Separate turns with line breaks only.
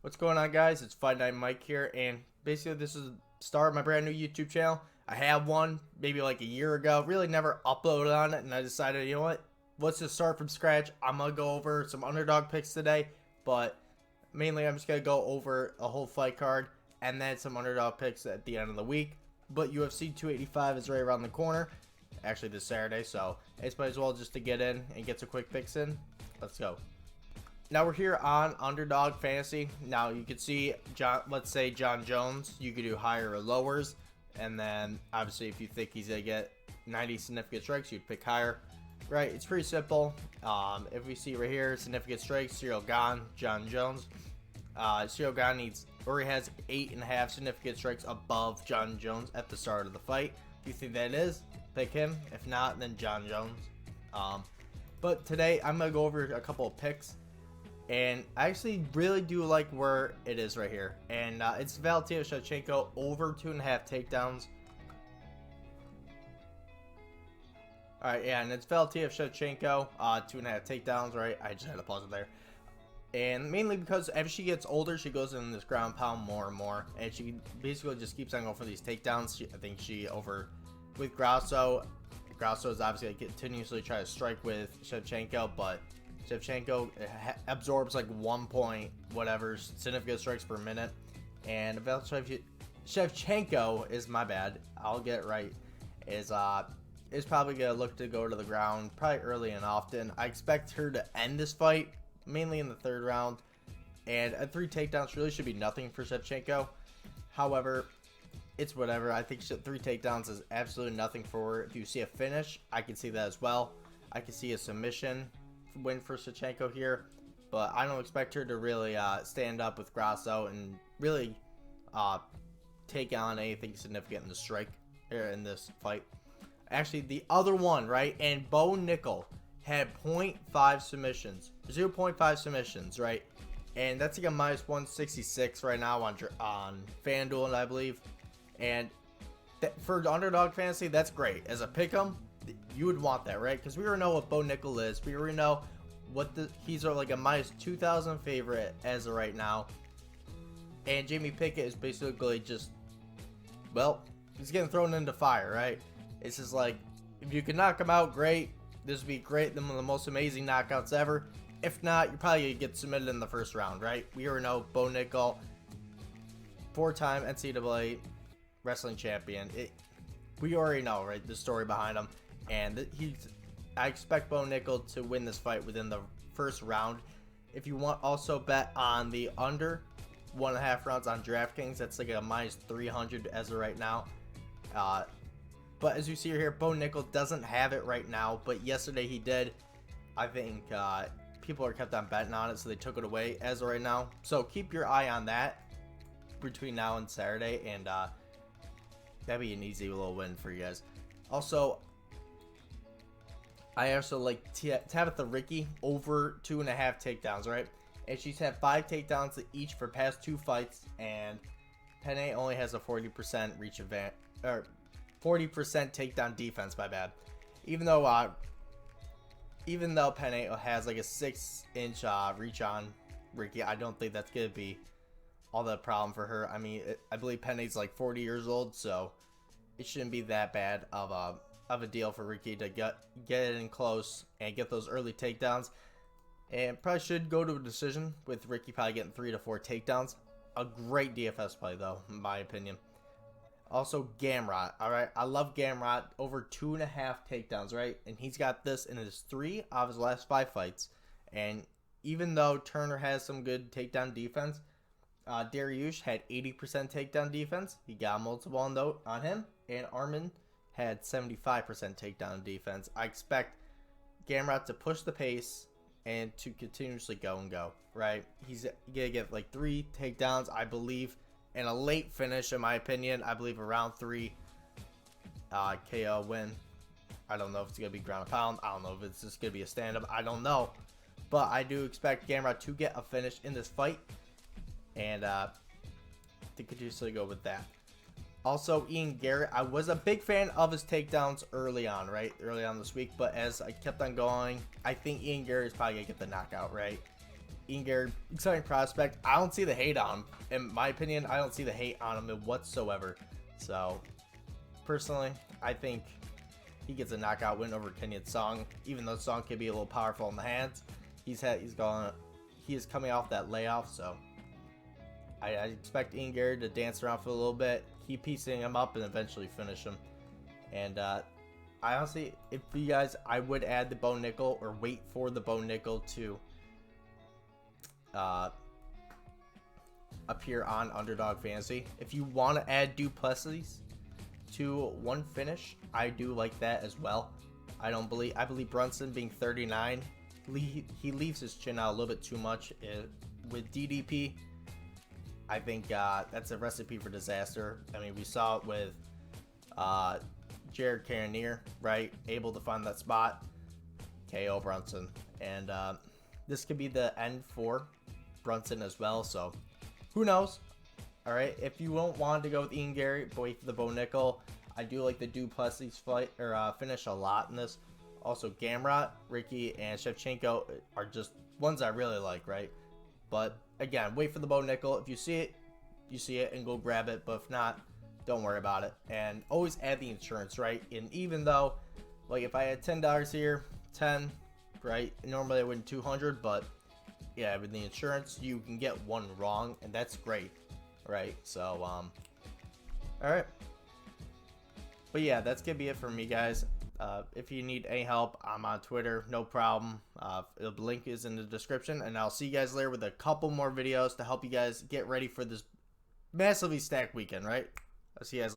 What's going on, guys? It's Fight Night Mike here, and basically this is the start of my brand new YouTube channel. I had one maybe like a year ago, really never uploaded on it, and I decided, you know what, let's just start from scratch. I'm gonna go over some underdog picks today, but mainly I'm just gonna go over a whole fight card and then some underdog picks at the end of the week. But UFC 285 is right around the corner, actually this Saturday, so it's might as well just to get in and get some quick picks in. Let's go. Now we're here on Underdog Fantasy. Now you can see, let's say John Jones, you could do higher or lowers. And then obviously if you think he's going to get 90 significant strikes, you'd pick higher. Right, it's pretty simple. If we see right here, significant strikes, Cyril Gane, John Jones. Cyril Gane needs, or he has 8.5 significant strikes above John Jones at the start of the fight. If you think that is, pick him. If not, then John Jones. But today I'm going to go over a couple of picks. And I actually really do like where it is right here. And it's Valentina Shevchenko over 2.5 takedowns. Alright, yeah, and it's Valentina Shevchenko, 2.5 takedowns, right? I just had to pause it there. And mainly because as she gets older, she goes in this ground pound more and more. And she basically just keeps on going for these takedowns. I think she over with Grasso. Grasso is obviously continuously trying to strike with Shevchenko, but Shevchenko absorbs like 1 point whatever significant strikes per minute, and Shevchenko is, my bad, I'll get it right, is probably gonna look to go to the ground probably early and often. I expect her to end this fight mainly in the third round, and 3 takedowns really should be nothing for Shevchenko. However, it's whatever. I think 3 takedowns is absolutely nothing for her. If you see a finish, I can see that as well. I can see a submission win for Shevchenko here, but I don't expect her to really stand up with Grasso and really take on anything significant in the strike here in this fight. Actually, the other one, right, and Bo Nickel had 0.5 submissions, 0.5 submissions, right, and that's like a minus 166 right now on FanDuel, I believe. And for Underdog Fantasy, that's great. As a pick'em, you would want that, right? Because we already know what Bo Nickel is. We already know what he's like a minus 2,000 favorite as of right now. And Jamie Pickett is basically just, well, he's getting thrown into fire, right? It's just like, if you can knock him out, great. This would be great. One of the most amazing knockouts ever. If not, you're probably going to get submitted in the first round, right? We already know Bo Nickel, 4-time NCAA wrestling champion. We already know, right, the story behind him. And I expect Bo Nickel to win this fight within the first round. If you want, also bet on the under 1.5 rounds on DraftKings. That's like a minus 300 as of right now. But as you see here, Bo Nickel doesn't have it right now, but yesterday he did. I think people are kept on betting on it, so they took it away as of right now. So keep your eye on that between now and Saturday, and that'd be an easy little win for you guys. Also, I also like Tabitha Ricci over 2.5 takedowns, right? And she's had 5 takedowns each for past 2 fights, and Penne only has a 40% reach advantage, or 40% takedown defense, my bad. Even though Penne has like a 6-inch reach on Ricci, I don't think that's gonna be all that problem for her. I mean, I believe Penne's like 40 years old, so it shouldn't be that bad of a deal for Ricci to get in close and get those early takedowns. And probably should go to a decision with Ricci probably getting 3 to 4 takedowns. A great DFS play though, in my opinion. Also, Gamrot. Alright, I love Gamrot over 2.5 takedowns, right? And he's got this in his 3 of his last 5 fights. And even though Turner has some good takedown defense, Dariush had 80% takedown defense. He got multiple on him. And Armin had 75% takedown defense. I expect Gamrot to push the pace and to continuously go, right? He's gonna get like 3 takedowns, I believe, and a late finish, in my opinion. I believe a round 3 KO win. I don't know if it's gonna be ground and pound. I don't know if it's just gonna be a stand-up. I don't know, but I do expect Gamrot to get a finish in this fight, and to continuously go with that. Also, Ian Garrett, I was a big fan of his takedowns early on, right? Early on this week, but as I kept on going, I think Ian Garrett is probably going to get the knockout, right? Ian Gary, exciting prospect. I don't see the hate on him. In my opinion, I don't see the hate on him whatsoever. So, personally, I think he gets a knockout win over Kenyon Song. Even though Song can be a little powerful in the hands, he is coming off that layoff. So, I expect Ian Gary to dance around for a little bit, keep piecing him up, and eventually finish him. And I honestly, if you guys, I would add the Bo Nickel or wait for the Bo Nickel to appear on Underdog Fantasy. If you want to add Duplessis to one finish, I do like that as well. I believe Brunson being 39, he leaves his chin out a little bit too much with DDP. I think that's a recipe for disaster. I mean, we saw it with Jared Cannonier, right? Able to find that spot, KO Brunson, and this could be the end for Brunson as well. So who knows? All right, if you don't want to go with Ian Gary, wait for the Bo Nickel. I do like the Duplessis fight or finish a lot in this. Also, Gamrot, Ricky, and Shevchenko are just ones I really like, right? But again, wait for the Bo Nickel. If you see it, you see it, and go grab it. But if not, don't worry about it. And always add the insurance, right? And even though, like, if I had $10 here, 10, right? Normally I win 200, but yeah, with the insurance, you can get one wrong, and that's great, right? So, all right. But yeah, that's gonna be it for me, guys. If you need any help, I'm on Twitter, no problem. The link is in the description, and I'll see you guys later with a couple more videos to help you guys get ready for this massively stacked weekend, right? I'll see you guys.